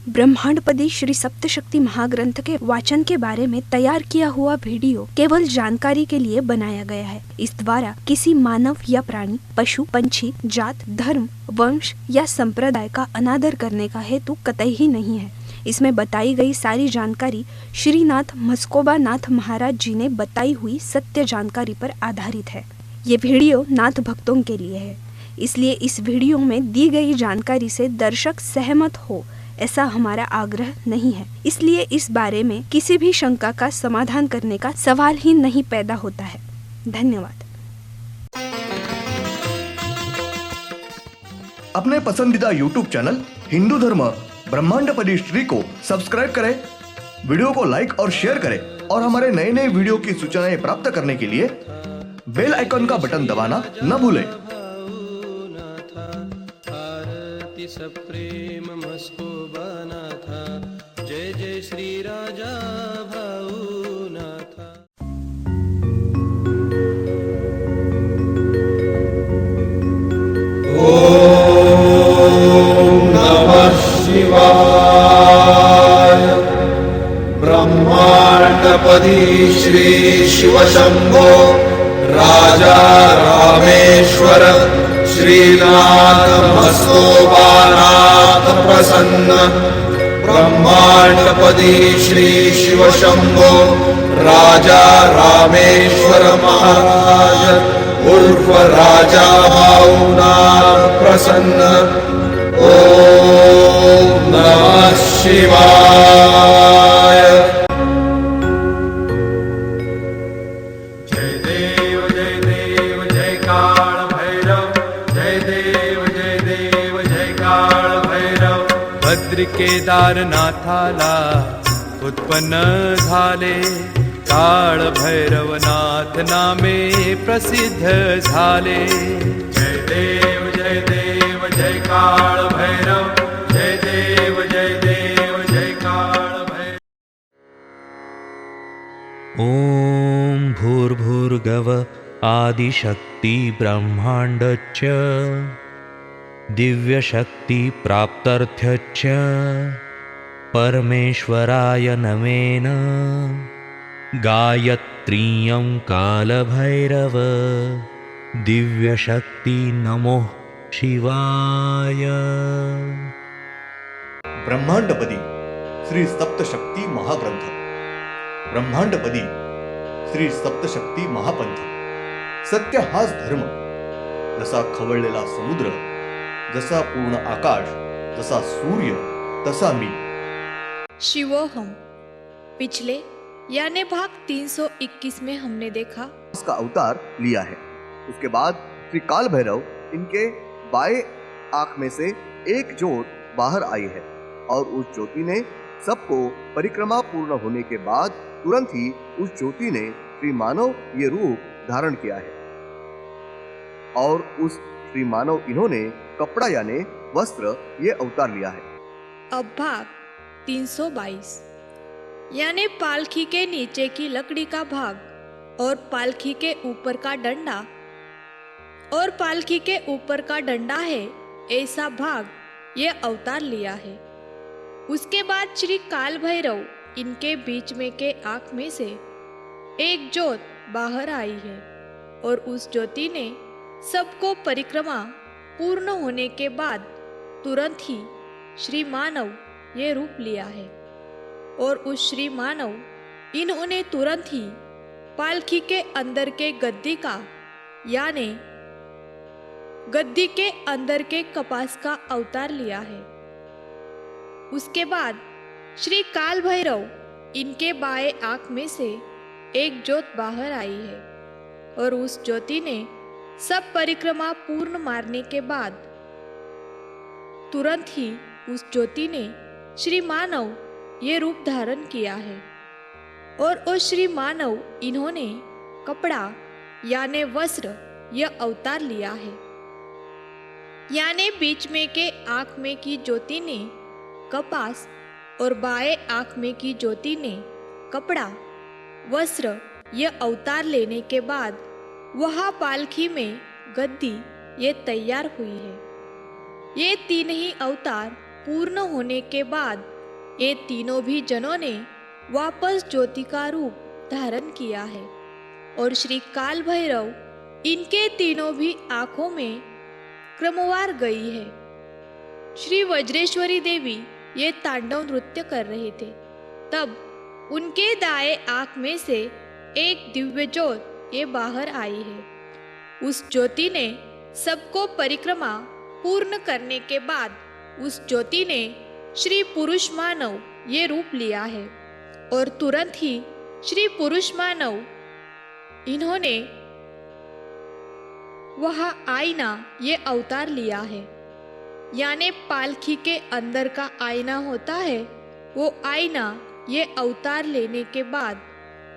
ब्रह्मांडपदी श्री सप्तशक्ति महाग्रंथ के वाचन के बारे में तैयार किया हुआ वीडियो केवल जानकारी के लिए बनाया गया है। इस द्वारा किसी मानव या प्राणी, पशु, पंछी, जात, धर्म, वंश या संप्रदाय का अनादर करने का हेतु कतई ही नहीं है। इसमें बताई गई सारी जानकारी श्रीनाथ मस्कोबा नाथ महाराज जी ने बताई हुई सत्य जानकारी पर आधारित है। ये वीडियो नाथ भक्तों के लिए है, इसलिए इस वीडियो में दी गई जानकारी से दर्शक सहमत हो ऐसा हमारा आग्रह नहीं है। इसलिए इस बारे में किसी भी शंका का समाधान करने का सवाल ही नहीं पैदा होता है। धन्यवाद। अपने पसंदीदा YouTube चैनल हिंदू धर्म ब्रह्मांडपदी श्री को सब्सक्राइब करें, वीडियो को लाइक और शेयर करें और हमारे नए नए वीडियो की सूचनाएं प्राप्त करने के लिए बेल आइकन का बटन दबाना न भूलें। प्रेम मस्कोबा नाथा, जय जय श्री राजा भाऊ नाथा। ओम नमः शिवाय। ब्रह्मांडपदी श्री शिव शंभो राजा रामेश्वर श्रीनाथ मस्कोबानाथ प्रसन्न। ब्रह्मांडपदी श्री शिव शंभो राजा रामेश्वर महाराज उर्फ राजा भाऊनाथ प्रसन्न। ओम नमः शिवाय। जय देव जय देव जय काल भैरव, जय देव जय देव जय काल भैरव। भद्र केदारनाथाला उत्पन्न झाले, काळ भैरवनाथ नामे प्रसिद्ध झाले। जय देव जय काल भैरव, जय देव जय काल भैरव। ॐ भूर्भुर्गव आदिशक्ति ब्रह्माण्डच्च दिव्यशक्तिप्राप्त्यर्थच्च परमेश्वराय नमेन। गायत्रीयं कालभैरव दिव्यशक्ति नमो शिवाय। ब्रह्मांडपदी श्री सप्तशक्ती महाग्रंथ, ब्रह्मांडपदी श्री सप्तशक्ती महापंथ। सत्य हाच धर्म, जसा खवळलेला समुद्र, जसा पूर्ण आकाश, जसा सूर्य, तसा मी। शिवोहम। पिछले यानी भाग 321 में हमने देखा इसका अवतार लिया है। उसके बाद श्री काल भैरव, इनके बाएं आंख में से एक ज्योत बाहर आई है और उस ज्योति ने सबको परिक्रमा पूर्ण होने के बाद तुरंत ही उस ज्योति ने श्री मानव ये रूप धारण किया है और उस श्री मानव इन्होंने कपड़ा यानी वस्त्र ये अवतार लिया है। अब भाग 322 यानी पालखी के नीचे की लकड़ी का भाग और पालखी के ऊपर का डंडा और पालखी के ऊपर का डंडा है, ऐसा भाग ये अवतार लिया है। उसके बाद श्री काल भैरव, इनके बीच में के आंख में से एक ज्योत बाहर आई है और उस ज्योति ने सबको परिक्रमा पूर्ण होने के बाद तुरंत ही श्री मानव ये रूप लिया है और उस श्री मानव इन्होंने तुरंत ही पालखी के अंदर के गद्दी का यानी गद्दी के अंदर के कपास का अवतार लिया है। उसके बाद श्री काल भैरव, इनके बाएं आंख में से एक ज्योत बाहर आई है और उस ज्योति ने सब परिक्रमा पूर्ण मारने के बाद तुरंत ही उस ज्योति ने श्री मानव ये रूप धारण किया है और उस श्री मानव इन्होंने कपड़ा यानी वस्त्र यह अवतार लिया है। यानी बीच में के आंख में की ज्योति ने कपास और बाएं आंख में की ज्योति ने कपड़ा वस्त्र यह अवतार लेने के बाद वहाँ पालखी में गद्दी ये तैयार हुई है। ये तीन ही अवतार पूर्ण होने के बाद ये तीनों भी जनों ने वापस ज्योति का रूप धारण किया है और श्री काल भैरव इनके तीनों भी आंखों में क्रमवार गई है। श्री वज्रेश्वरी देवी ये तांडव नृत्य कर रहे थे। तब उनके दाएं आंख में से एक दिव्य ज्योत ये बाहर आई है। उस ज्योति ने सबको परिक्रमा पूर्ण करने के बाद उस ज्योति ने श्री पुरुष मानव ये रूप लिया है और तुरंत ही श्री पुरुष मानव इन्होंने वह आईना ये अवतार लिया है। यानी पालकी के अंदर का आईना होता है, वो आईना ये अवतार लेने के बाद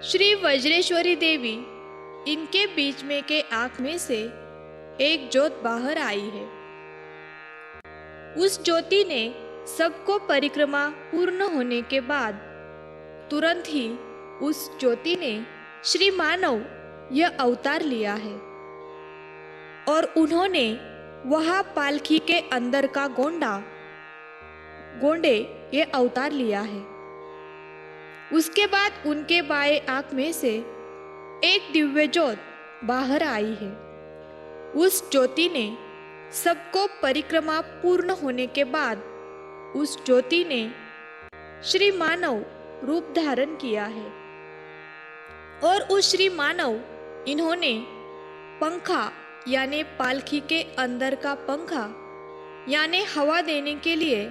श्री वज्रेश्वरी देवी इनके बीच में के आंख में से एक ज्योत बाहर आई है। उस ज्योति ने सबको परिक्रमा पूर्ण होने के बाद तुरंत ही उस ज्योति ने श्री मानव यह अवतार लिया है और उन्होंने वह पालकी के अंदर का गोंडे ये अवतार लिया है। उसके बाद उनके बाएं आंख में से एक दिव्य ज्योत बाहर आई है। उस ज्योति ने सबको परिक्रमा पूर्ण होने के बाद उस ज्योति ने श्री मानव रूप धारण किया है और उस श्री मानव इन्होंने पंखा यानी पालकी के अंदर का पंखा यानी हवा देने के लिए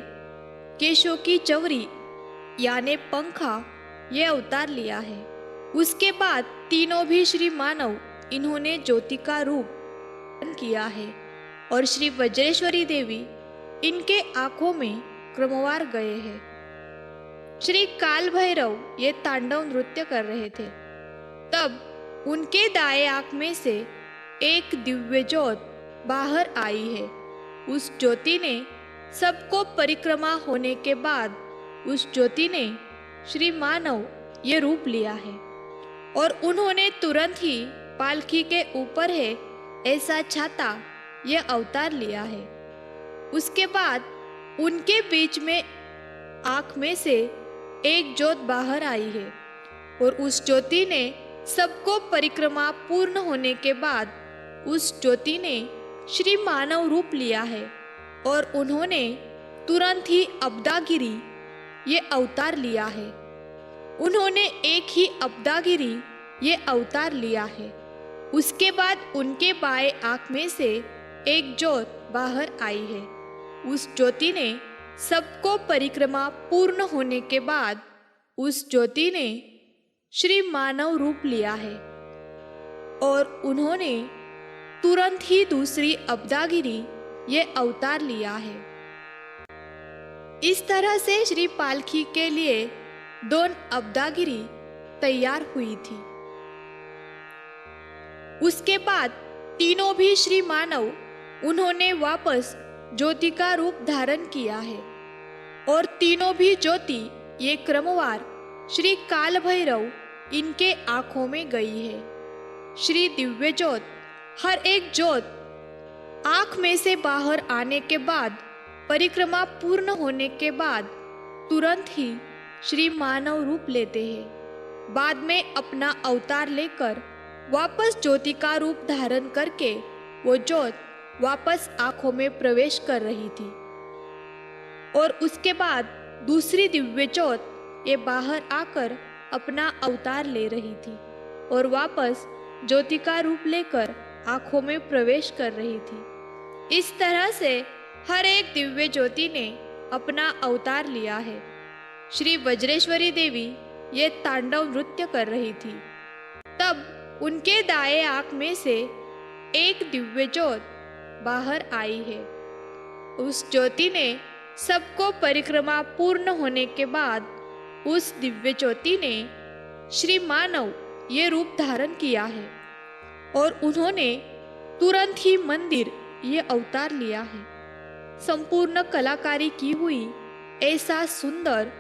केशों की चवरी यानी पंखा ये अवतार लिया है। उसके बाद तीनों भी श्री मानव इन्होंने ज्योति का रूप धारण किया है और श्री वज्रेश्वरी देवी इनके आंखों में क्रमवार गए हैं। श्री काल भैरव ये तांडव नृत्य कर रहे थे। तब उनके दाएं आंख में से एक दिव्य ज्योत बाहर आई है। उस ज्योति ने सबको परिक्रमा होने के बाद उस ज्योति ने श्री मानव ये रूप लिया है और उन्होंने तुरंत ही पालकी के ऊपर है ऐसा छाता ये अवतार लिया है। उसके बाद उनके बीच में आंख में से एक ज्योत बाहर आई है और उस ज्योति ने सबको परिक्रमा पूर्ण होने के बाद उस ज्योति ने श्री मानव रूप लिया है और उन्होंने तुरंत ही अब्दागिरी ये अवतार लिया है। उन्होंने एक ही अब्दागिरी ये अवतार लिया है। उसके बाद उनके बाएं आंख में से एक ज्योत बाहर आई है। उस ज्योति ने सबको परिक्रमा पूर्ण होने के बाद उस ज्योति ने श्री मानव रूप लिया है और उन्होंने तुरंत ही दूसरी अब्दागिरी ये अवतार लिया है। इस तरह से श्री पालकी के लिए 2 अब्दागिरी तैयार हुई थी। उसके बाद तीनों भी श्री मानव उन्होंने वापस ज्योति का रूप धारण किया है और तीनों भी ज्योति ये क्रमवार श्री काल भैरव इनके आंखों में गई है। श्री दिव्य ज्योत हर एक ज्योत आंख में से बाहर आने के बाद परिक्रमा पूर्ण होने के बाद तुरंत ही श्री मानव रूप लेते हैं। बाद में अपना अवतार लेकर वापस ज्योति का रूप धारण करके वो ज्योत वापस आंखों में प्रवेश कर रही थी और उसके बाद दूसरी दिव्य ज्योत ये बाहर आकर अपना अवतार ले रही थी और वापस ज्योति का रूप लेकर आंखों में प्रवेश कर रही थी। इस तरह से हर एक दिव्य ज्योति ने अपना अवतार लिया है। श्री वज्रेश्वरी देवी ये तांडव नृत्य कर रही थी। तब उनके दाएं आंख में से एक दिव्य ज्योत बाहर आई है। उस ज्योति ने सबको परिक्रमा पूर्ण होने के बाद उस दिव्य ज्योति ने श्री मानव ये रूप धारण किया है और उन्होंने तुरंत ही मंदिर ये अवतार लिया है। संपूर्ण कलाकारी की हुई ऐसा सुंदर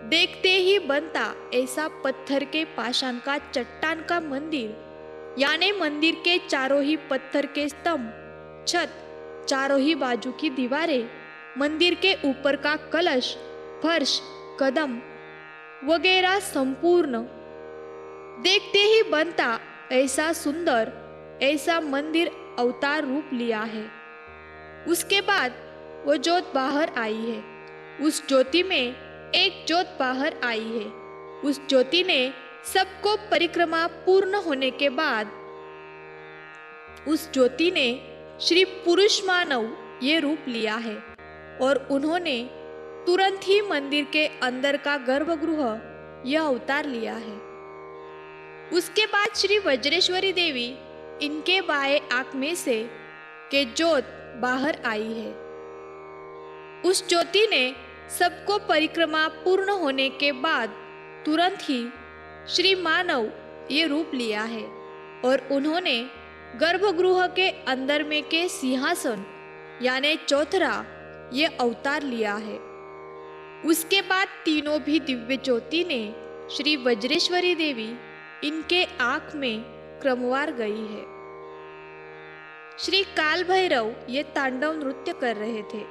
देखते ही बनता ऐसा पत्थर के पाषाण का चट्टान का मंदिर यानी मंदिर के चारों ही पत्थर के स्तंभ, छत, चारों ही बाजू की दीवारें, मंदिर के ऊपर का कलश, फर्श, कदम वगैरह संपूर्ण देखते ही बनता ऐसा सुंदर ऐसा मंदिर अवतार रूप लिया है। उसके बाद वो ज्योत बाहर आई है। उस ज्योति में एक ज्योत बाहर आई है। उस ज्योति ने सबको परिक्रमा पूर्ण होने के बाद उस ज्योति ने श्री पुरुष मानव ये रूप लिया है और उन्होंने तुरंत ही मंदिर के अंदर का गर्भगृह यह अवतार लिया है। उसके बाद श्री वज्रेश्वरी देवी इनके बाएं आंख में से के ज्योत बाहर आई है। उस ज्योति ने सबको परिक्रमा पूर्ण होने के बाद तुरंत ही श्री मानव ये रूप लिया है और उन्होंने गर्भगृह के अंदर में के सिंहासन यानी चौथरा ये अवतार लिया है। उसके बाद तीनों भी दिव्य ज्योति ने श्री वज्रेश्वरी देवी इनके आंख में क्रमवार गई है। श्री काल भैरव ये तांडव नृत्य कर रहे थे।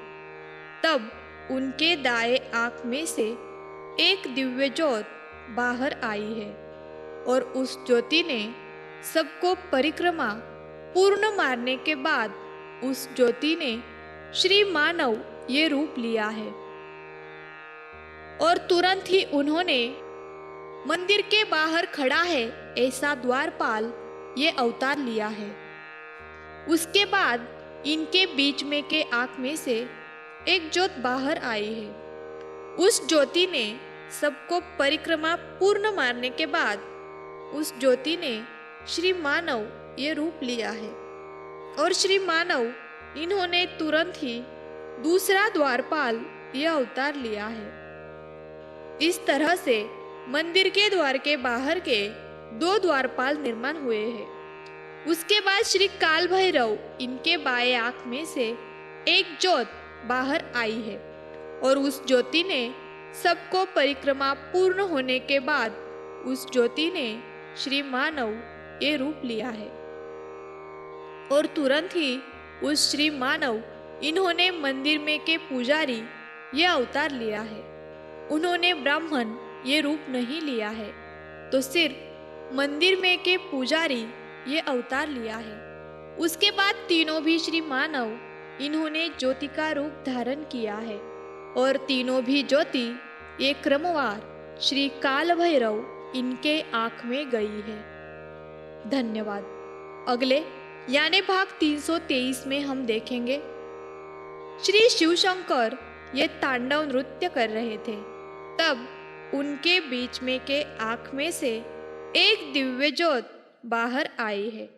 तब उनके दाएं आंख में से एक दिव्य ज्योत बाहर आई है और उस ज्योति ने सबको परिक्रमा पूर्ण मारने के बाद उस ज्योति ने श्री मानव ये रूप लिया है और तुरंत ही उन्होंने मंदिर के बाहर खड़ा है ऐसा द्वारपाल ये अवतार लिया है। उसके बाद इनके बीच में के आंख में से एक ज्योत बाहर आई है। उस ज्योति ने सबको परिक्रमा पूर्ण मारने के बाद उस ज्योति ने श्री मानव ये रूप लिया है और श्री मानव इन्होंने तुरंत ही दूसरा द्वारपाल यह अवतार लिया है। इस तरह से मंदिर के द्वार के बाहर के दो द्वारपाल निर्माण हुए हैं। उसके बाद श्री काल भैरव इनके बाएं आंख में से एक ज्योत बाहर आई है और उस ज्योति ने सबको परिक्रमा पूर्ण होने के बाद उस ज्योति ने श्री मानव ये रूप लिया है और तुरंत ही उस श्री मानव इन्होंने मंदिर में के पुजारी ये अवतार लिया है। उन्होंने ब्राह्मण ये रूप नहीं लिया है तो सिर्फ मंदिर में के पुजारी ये अवतार लिया है। उसके बाद तीनों भी श्री मानव इन्होंने ज्योति का रूप धारण किया है और तीनों भी ज्योति ये क्रमवार श्री काल भैरव इनके आंख में गई है। धन्यवाद। अगले यानी भाग 323 में हम देखेंगे श्री शिव शंकर ये तांडव नृत्य कर रहे थे। तब उनके बीच में के आंख में से एक दिव्य ज्योत बाहर आई है।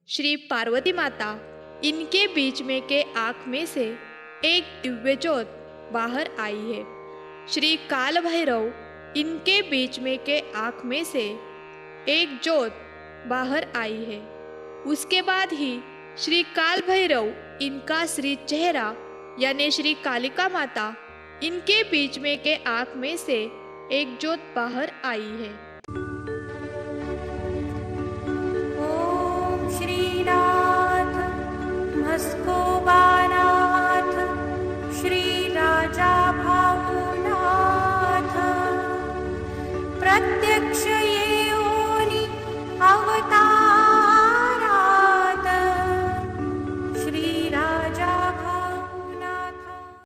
श्री पार्वती माता इनके बीच में के आंख में से एक दिव्य ज्योत बाहर आई है। श्री काल भैरव इनके बीच में के आंख में से एक ज्योत बाहर आई है। उसके बाद ही श्री काल भैरव इनका श्री चेहरा यानी श्री कालिका माता इनके बीच में के आंख में से एक ज्योत बाहर आई है। ओम श्रीनाथ मस्त